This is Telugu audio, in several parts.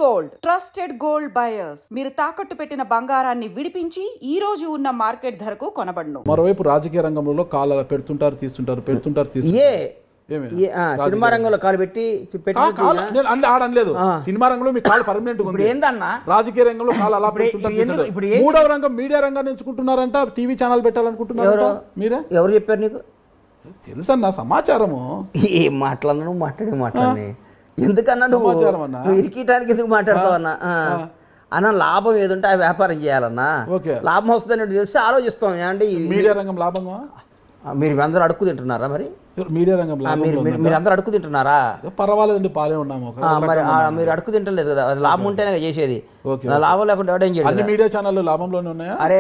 Gold trusted gold buyers. మీరు తాకట్టు పెట్టిన బంగారాన్ని విడిపించి ఈ రోజు ఉన్న మార్కెట్ ధరకు కొనబడును. మరోవైపు రాజకీయ రంగంలో కాలు పెడుతుంటారు తీస్తుంటారు. సినిమా రంగంలో కాలు పెట్టి ఆడలేదు. సినిమా రంగంలో మీ కాలు పర్మనెంట్ ఉంది. ఏందన్నా రాజకీయ రంగంలో కాలు అలా పెడుతుంటారు. మూడవ రంగం మీడియా రంగాన్ని ఎంచుకుంటున్నారంట. TV channel పెట్టాలనుకుంటున్నారు. మీరే ఎవరు చెప్పారు నీకు? తెలుసన్నా సమాచారము. ఏం మాట్లాడినా మాట్లాడి ఎందుకన్నా నువ్వు ఇరికిటానికి ఎందుకు మాట్లాడతావు అన్నా? అన్న లాభం ఏదుంటే ఆ వ్యాపారం చేయాలన్నా. లాభం వస్తుందని తెలిసి ఆలోచిస్తాం. ఏమంటే మీడియా రంగం లాభంగా మీరు అందరూ అడుక్కు తింటున్నారా? మరి మీడియా రంగం మీరు అందరూ అడుక్కు తింటున్నారా? పర్వాలేదండి, పాలే ఉన్నాము. మరి మీరు అడుక్కు తింటలేదు కదా, లాభం ఉంటేనే చేసేది. లాభం లేకుండా ఎవడేం చేయాలి? మీడియా ఛానల్ లాభంలోనే ఉన్నాయా? అరే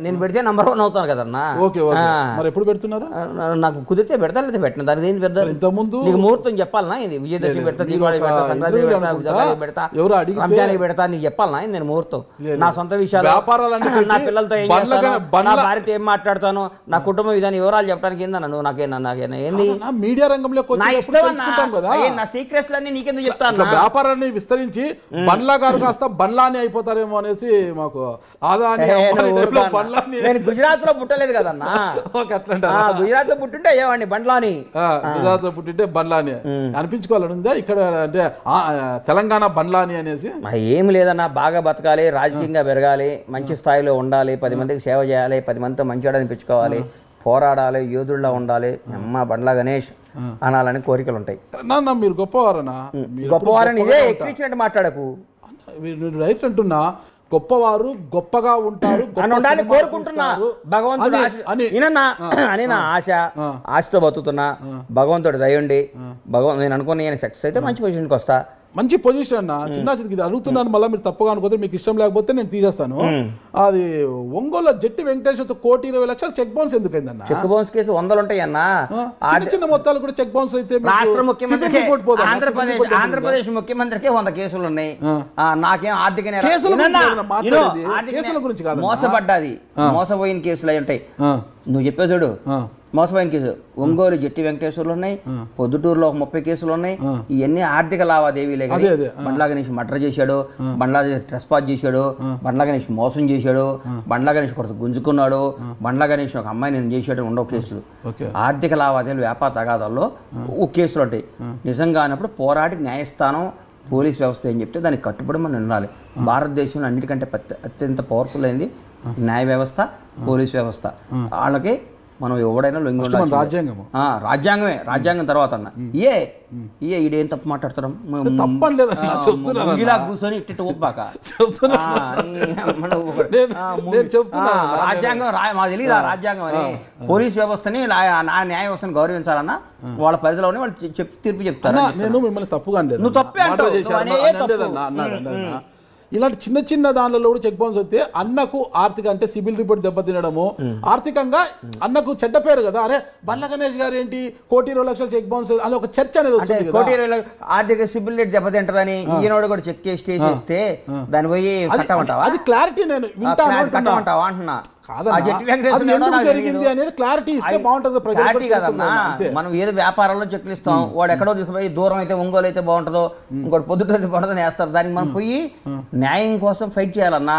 నేను పెడితే నంబర్ 1 అవుతాను కదన్నా. మరి ఎప్పుడు పెడుతున్నారు? నాకు కుదిరితే పెడతా, లేదా పెట్టిన దానికి ఏంది పెడతా. ఇంతకుముందు నీకు ముహూర్తం చెప్పాలనా? ఇది విజయదశమి పెడతా, దీపావళి పెడతా, సంక్రాంతి పెడతా, రంజాన్ పెడతా, నీకు చెప్పాలనా? నేను ముహూర్తం నా సొంత విషయాలు, నా పిల్లలతో ఏం చేస్తాను, నా భార్యతో ఏం మాట్లాడతాను, నా కుటుంబం ఇదని వివరాలు చెప్పడానికి ఏందన్నా నువ్వు? నాకేనా ఏంది మీడియా రంగంలో నా సీక్రెట్స్ అన్ని నీకెందుకు చెప్తాను? వ్యాపారాన్ని విస్తరించి బండ్లా గారు కాస్త బండ్లా అయిపోతారేమో అనేసి మాకు నేను గుజరాత్ లో పుట్టలేదు కదన్నా. గుజరాత్ లో పుట్టింటే అయ్యేవాడిని బండ్లాని. గుజరాత్ లో పుట్టింటే బండ్లాని అనిపించుకోవాలని ఉందా? ఇక్కడ అంటే తెలంగాణ బండ్లాని అనేసి ఏమి లేదన్నా. బాగా బతకాలి, రాజకీయంగా పెరగాలి, మంచి స్థాయిలో ఉండాలి, 10 మందికి సేవ చేయాలి, 10 మందితో మంచిగా అనిపించుకోవాలి, పోరాడాలి, యోధుల్లా ఉండాలి, అమ్మ బండ్లా గణేష్ అనాలని కోరికలు ఉంటాయి. మీరు గొప్పవారనా? గొప్పవారని ఇదే ఎక్కించినట్టు మాట్లాడకు. రైట్ అంటున్నా. గొప్పవారు గొప్పగా ఉంటారు కోరుకుంటున్నా. భగవంతుడు అని నా ఆశతో బతుకుతున్నా. భగవంతుడు దయండి. నేను అనుకుని సక్సెస్ అయితే మంచి పొజిషన్కి వస్తా. మంచి పొజిషన్ అన్న. చిన్న ఇది అడుగుతున్నాను, మళ్ళీ మీరు తప్పుగా అనుకోతే, మీకు ఇష్టం లేకపోతే నేను తీసేస్తాను. అది ఒంగోలు జట్టి వెంకటేశ్వర 1,20,00,000 చెక్ బౌన్స్ ఎందుకైందన్న? చెక్ బౌన్స్ కేసు 100 ఉంటాయి అన్న. చిన్న చిన్న మొత్తాలు కూడా చెక్ బౌన్స్ అయితే రాష్ట్ర ముఖ్యమంత్రి ఆంధ్రప్రదేశ్ ముఖ్యమంత్రికి 100 కేసులు ఉన్నాయి. నాకేం ఆర్థిక కేసుల గురించి కాదు, మోసపడ్డాది, మోసపోయిన కేసులు అయి ఉంటాయి. నువ్వు చెప్పే చూడు, మోసపోయిన కేసు ఒంగోలు జట్టి వెంకటేశ్వర్లు ఉన్నాయి, పొద్దుటూరులో 30 కేసులు ఉన్నాయి. ఇవన్నీ ఆర్థిక లావాదేవీలే. బండ్లా గణేష్ మర్డర్ చేశాడు, బండ్లా ట్రెస్పాస్ చేశాడు, బండ్లా గణేష్ మోసం చేశాడు, బండ్లా గణేష్ కొడుకు గుంజుకున్నాడు, బండ్లా గణేష్ ఒక అమ్మాయి నేను చేశాడు. ఉండవు కేసులు. ఆర్థిక లావాదేవీలు, వ్యాపార తగాదాల్లో కేసులు ఉంటాయి. నిజంగా అన్నప్పుడు పోరాడి న్యాయస్థానం, పోలీస్ వ్యవస్థ ఏం చెప్తే దానికి కట్టుబడి మనం ఉండాలి. భారతదేశంలో అన్నిటికంటే అత్యంత పవర్ఫుల్ అయింది న్యాయ వ్యవస్థ, పోలీస్ వ్యవస్థ. వాళ్ళకి మనం ఎవడైనా లొంగి ఉండాలి. రాజ్యాంగమే. రాజ్యాంగం తర్వాత అన్న ఈడేం తప్పు మాట్లాడతాం? ఇలా కూర్చొని ఇట్టు ఒప్పాక రాజ్యాంగం మాకు తెలియదు. ఆ రాజ్యాంగం అని పోలీస్ వ్యవస్థని, న్యాయ వ్యవస్థని గౌరవించాలన్నా వాళ్ళ పరిధిలోనే వాళ్ళు తీర్పు చెప్తారు. నేను మిమ్మల్ని తప్పుగా నువ్వు తప్పే అంటావు. ఇలాంటి చిన్న చిన్న దానిలో కూడా చెక్ బౌన్స్ వస్తే అన్నకు ఆర్థిక అంటే సిబిల్ రిపోర్ట్ దెబ్బతినడము, ఆర్థికంగా అన్నకు చెడ్డ పేరు కదా. అరే బండ్లా గణేష్ గారు ఏంటి 1,20,00,000 చెక్ బౌన్స్, అది ఒక చర్చ అనేది వచ్చింది. 1,20,00,000 ఆర్థిక సిబిల్ రేట్ దెబ్బతింటారని ఈయనోడు కూడా చెక్ కేసేస్తే దాన్ని పోయి కట్టమంటావా? అది క్లారిటీ నేను కట్టమంటావా అంటున్నా. జరిగింది అనేది క్లారిటీ ఇస్తే బాగుంటుంది. మనం ఏదో వ్యాపారంలో చెక్లు ఇస్తాం, వాడు ఎక్కడో తీసుకుపోయి దూరం అయితే ఒంగోలు అయితే బాగుంటుందో, ఇంకోటి పొద్దుట అయితే బాగుంటుందని వేస్తారు. దానికి మనం పోయి న్యాయం కోసం ఫైట్ చేయాలన్నా.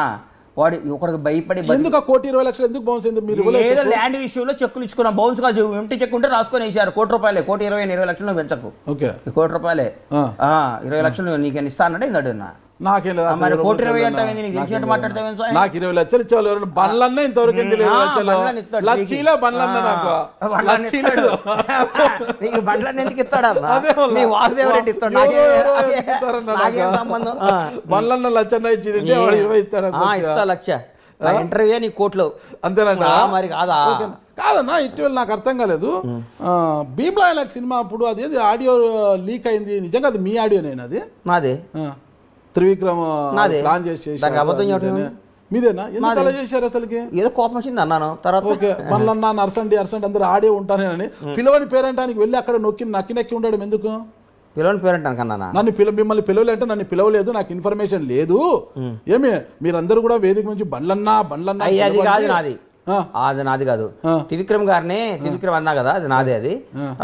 వాడు ఒకరికి భయపడి ఎందుకు 1,20,00,000 ఎందుకు బౌన్స్ అయింది? మీరు ఏదో ల్యాండ్ విషయంలో చెక్కులు ఇచ్చుకున్నాం. బౌన్స్ గా ఎంటీ చెక్ ఉంటే రాసుకొని వేసారు. ₹1,20,000, 1,20,000 పెంచకు. ₹1,20,000 20,00,000 నీకు ఇస్తా అన్నాడు. ఇందడున్నా నాకేం లేదు. నాకు 1,20,000 నాకు 20,00,000 ఇచ్చేవాళ్ళు. బండ్లన్నా ఇంతవరకు బండ్లన్నీ ఎందుకు ఇస్తాడా? వాసుదేవరెడ్డి ఇస్తాడు. బండ్లన్న లక్షన్న ఇచ్చి 20 ఇస్తాడు. ఇస్తా లక్ష ఇంటర్వ్యూ నీ కోట్లు అంతేనంట. మరి కాదా? కాదన్నా, ఇటీవల నాకు అర్థం కాలేదు. భీమ్లా నాయక్ సినిమా అప్పుడు అదేది ఆడియో లీక్ అయింది, నిజంగా అది మీ ఆడియోనేనా? అది నాదే. త్రివిక్రమ్ ప్లాన్ చేసి మీదేనా? ఎందుకు అలా చేశారు? అసలుకి ఏదో కోపం వచ్చింది అన్నాను. తర్వాత ఓకే బండ్లన్నా అరసండి అందరూ ఆడే ఉంటానేనని పిలవని పేరంటానికి వెళ్ళి అక్కడ నక్కి ఉండడం ఎందుకు? పిలవని పేరంటానికన్నా మిమ్మల్ని పిలవలేంటే నన్ను పిలవలేదు, నాకు ఇన్ఫర్మేషన్ లేదు. ఏమి మీరందరూ కూడా వేదిక నుంచి బండ్లన్నా అది కాదు నాది, అది నాది కాదు. త్రివిక్రమ్ గారిని త్రివిక్రమ్ అన్నా కదా, అది నాదే. అది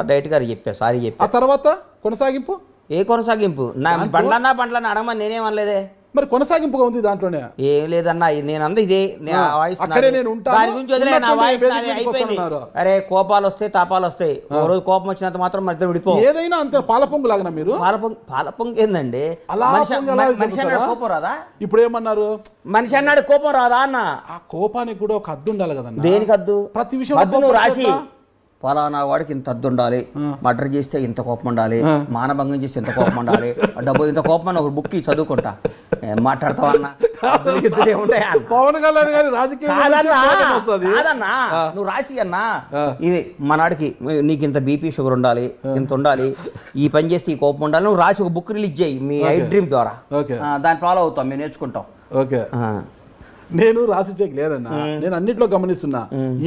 డైరెక్ట్ గారు చెప్పా, సారీ చెప్పా. ఆ తర్వాత కొనసాగింపు ఏ కొనసాగింపు నా బండ్లన్నా అడగమని నేనేమనలేదే. మరి కొనసాగింపుగా ఉంది దాంట్లోనే. ఏం లేదన్నా, నేను అంద ఇదే అక్కడే నేను ఉంటాను. దాని గురించి వదిలే, నా వాయిస్ అయిపోయింది. అరే కోపాలు వస్తాయి, తాపాలు వస్తాయి, ఓ రోజు కోపం వచ్చినంత మాత్రం మన ఇద్దరు విడిపో. ఏదైనా అంత పాలపొంగు లాగా మీరు. పాలపొంగు ఏందండి? మనిషి అన్నాడు కోపం రాదా? ఇప్పుడు ఏమన్నారు? మనిషి అన్నాడు కోపం రాదా అన్న. ఆ కోపానికి కూడా ఒక హద్దు ఉండాలి కదన్నా. దేనికి హద్దు? ప్రతి విషయం నువ్వు రాసి ఫలానా వాడికి ఇంత హద్దు ఉండాలి, మర్డర్ చేస్తే ఇంత కోపం ఉండాలి, మానభంగం చేస్తే ఇంత కోపం ఉండాలి, డబ్బు ఇంత కోపం అని ఒక బుక్ చదువుకుంటా మాట్లాడతావా అన్న? పవన్ కళ్యాణ్ గారి రాజకీయ కాదన్నా, నువ్వు రాసి అన్నా ఇది మనాడికి నీకు ఇంత బీపీ షుగర్ ఉండాలి, ఇంత ఉండాలి, ఈ పని చేస్తే ఈ కోపం ఉండాలి, నువ్వు రాసి ఒక బుక్ రిలీజ్ చేయి మీ ఐ డ్రీమ్ ద్వారా. దాన్ని ఫాలో అవుతాం, మేము నేర్చుకుంటాం. ఓకే, నేను రాసి లేదన్నా. నేను అన్నిట్లో గమనిస్తున్నా,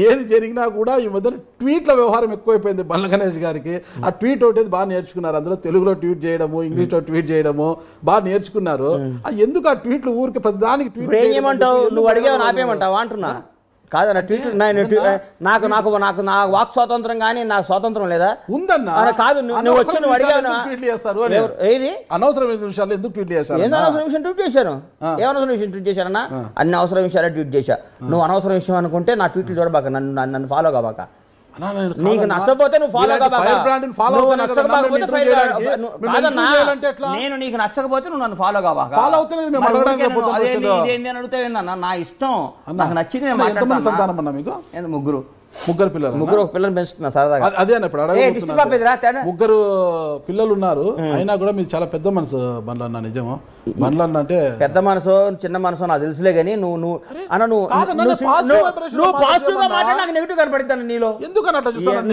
ఏది జరిగినా కూడా ఈ మధ్య ట్వీట్ల వ్యవహారం ఎక్కువైపోయింది బండ్ల గణేష్ గారికి. ఆ ట్వీట్ ఒకటి బాగా నేర్చుకున్నారు, అందులో తెలుగులో ట్వీట్ చేయడము, ఇంగ్లీష్లో ట్వీట్ చేయడము బాగా నేర్చుకున్నారు. ఎందుకు ఆ ట్వీట్లు ఊరికి ప్రతిదానికి ట్వీట్ చేయమంటావు? నువ్వు అడిగావు ఆపేయమంటావా అంటున్నా. కాదన్న ట్వీట్ నాకు నాకు నాకు నా వాక్ స్వాతంత్రం కానీ నాకు స్వాతంత్రం లేదా? ఉందన్నా. కాదు, నువ్వు వచ్చి నువ్వు అడిగావు ట్వీట్లు చేస్తారు ఏది అనవసరమైన విషయాలు ఎందుకు ట్వీట్ చేశారు? ఏదో అనవసరం విషయం ట్వీట్ చేశాను. ఏమనవసరం విషయం ట్వీట్ చేశానన్నా? అన్ని అవసరం విషయాలే ట్వీట్ చేశా. నువ్వు అనవసరం విషయం అనుకుంటే నా ట్వీట్లు చూడబాక, నన్ను ఫాలో కాబాక. నీకు నచ్చకపోతే నువ్వు ఫాలో కాబాక. నేను నీకు నచ్చకపోతే నువ్వు నన్ను ఫాలో కాబాక. ఇదేంటి అని అడుగుతావు ఏందన్నా? నా ఇష్టం, నాకు నచ్చింది నేను మాట్లాడతాను. ముగ్గురు పిల్లలు, ఒక పిల్లలు పెంచుతున్నా సరదాగా. అదే ఇప్పుడు ముగ్గురు పిల్లలు ఉన్నారు, అయినా కూడా మీరు చాలా పెద్ద మనసు బండ్లన్న. నిజము, బండ్లన్న అంటే పెద్ద మనసు చిన్న మనసు నాకు తెలుసులే కానీ నువ్వు పాజిటివ్ గా మాట్లాడి నాకు నెగిటివ్ కనపడుతాను నీలో.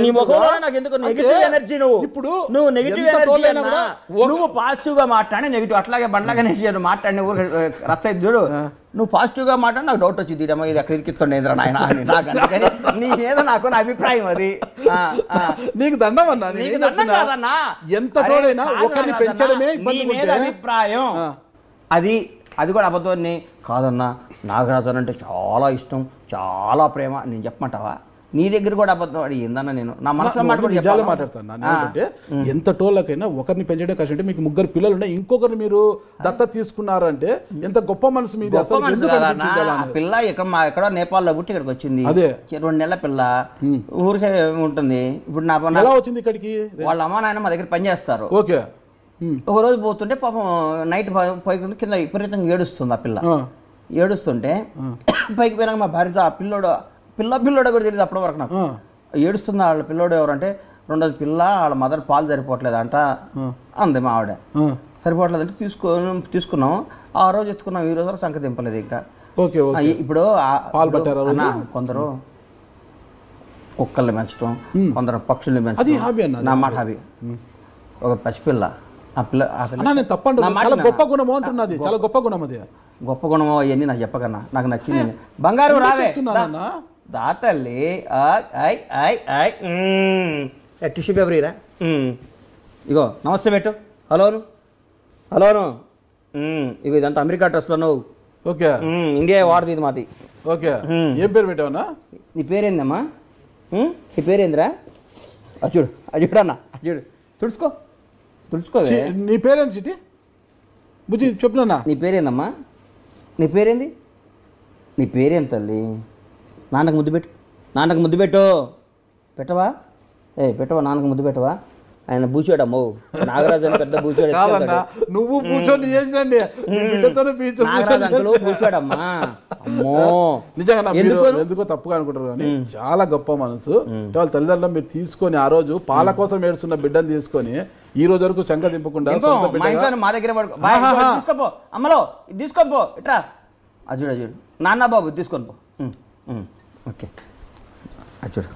నీ ముఖంలో నాకు ఎందుకు నెగిటివ్ ఎనర్జీ? నువ్వు నెగిటివ్ ఎనర్జీ అన్నా, నువ్వు పాజిటివ్ గా మాట్లాడి నెగిటివ్. అట్లాగే బండ్లగా మాట్లాడిన ఊరు రచ్చ చూడు. నువ్వు పాజిటివ్ గా మాట్లాడి నాకు డౌట్ వచ్చింది, ఇదేమో ఇది అక్కడ ఇరికిస్తుండేంద్రా నాయన అని. నాకు అందుకని నీ మీద నాకు నా అభిప్రాయం అది. నీకు దండం అన్నా, కాదన్నా, ఎంత తోడైనా ఒకరిని పెంచడమే అభిప్రాయం. అది కూడా అబద్ధాన్ని కాదన్నా. నాగరాజు అంటే చాలా ఇష్టం, చాలా ప్రేమ నేను చెప్పమంటావా? నీ దగ్గర కూడా అబద్ధం అడి ఏందన్నా? నేను నా మనసులో నిజాలే మాట్లాడతాను. ఏంటంటే ఎంత టోళ్ళకైనా ఒకరిని పెంచడం కష్టం. అంటే మీకు ముగ్గురు పిల్లలు ఉన్నాయి, ఇంకొకరిని మీరు దత్త తీసుకున్నారు అంటే ఎంత గొప్ప మనసు మీది. అసలు పిల్ల ఎక్కడో నేపాల్లో పుట్టి ఇక్కడికి వచ్చింది. అదే 2 నెలల పిల్ల ఊరికే ఉంటుంది. ఇప్పుడు నా ఎలా వచ్చింది ఇక్కడికి? వాళ్ళ అమ్మ నాయన మా దగ్గర పనిచేస్తారు. ఓకే, ఒక రోజు పోతుంటే పాపం నైట్ పైకి కింద విపరీతంగా ఏడుస్తుంది ఆ పిల్ల. ఏడుస్తుంటే పైకి పోయినాక మా భార్యతో ఆ పిల్లోడు కూడా తెలియదు అప్పటి వరకు నాకు. ఏడుస్తుంది వాళ్ళ పిల్లోడు ఎవరంటే, రెండోది పిల్ల వాళ్ళ మదర్ పాలు సరిపోవట్లేదంట అంది మా ఆవిడ. సరిపోవట్లేదంటే తీసుకున్నాం. ఆ రోజు ఎత్తుకున్నాం, ఈ రోజు సంఖ్య దింపలేదు ఇంకా. ఇప్పుడు కొందరు కుక్కల్ని పెంచడం, కొందరు పక్షుల్ని పెంచడం నా మాట హాబీ. ఒక పసిపిల్ల గొప్ప గుణం అంటున్నది, చాలా గొప్ప గుణం. అది గొప్ప గుణం అవన్నీ నాకు చెప్పకన్నా, నాకు నచ్చింది. బంగారు రావే దాతల్లి టిష్యూ పేపర్ ఇరా. ఇగో నమస్తే పెట్టు. హలోను ఇగో ఇదంతా అమెరికా డ్రెస్లో నువ్వు. ఓకే, ఇండియా వాడది ఇది మాది. ఓకే, ఏం పేరు పెట్టావన్నా? నీ పేరేందమ్మా? నీ పేరేందిరా? అచ్చుడు అన్న, అచ్చుడు తుడుచుకో. నీ పేరేంటి చిట్టి? బుజ్జి చెప్పున్నా. నీ పేరేందమ్మా? నీ పేరేంది? నీ పేరేం తల్లి? నాన్నకు ముద్దు పెట్టు. పెట్టవా? పెట్టవా? నాన్నకు ముద్దు పెట్టవా? ఆయన బూచాడమ్మో, నాగరాజు అని పెద్ద బూచాడు. నువ్వు చేసినండి నాగరాజు బూచాడమ్మా. అమ్మో నిజంగా ఎందుకో తప్పుగా అనుకుంటారు కానీ చాలా గొప్ప మనసు. వాళ్ళ తల్లిదండ్రులు మీరు తీసుకొని ఆ రోజు పాల కోసం ఏడుస్తున్న బిడ్డను తీసుకొని ఈ రోజు వరకు చంక దింపకుండా మా దగ్గర తీసుకోపో. అమ్మలో తీసుకోపో. ఇట్రా అజుడు నాన్న బాబు తీసుకొని పో. ఓకే అచ్చుడు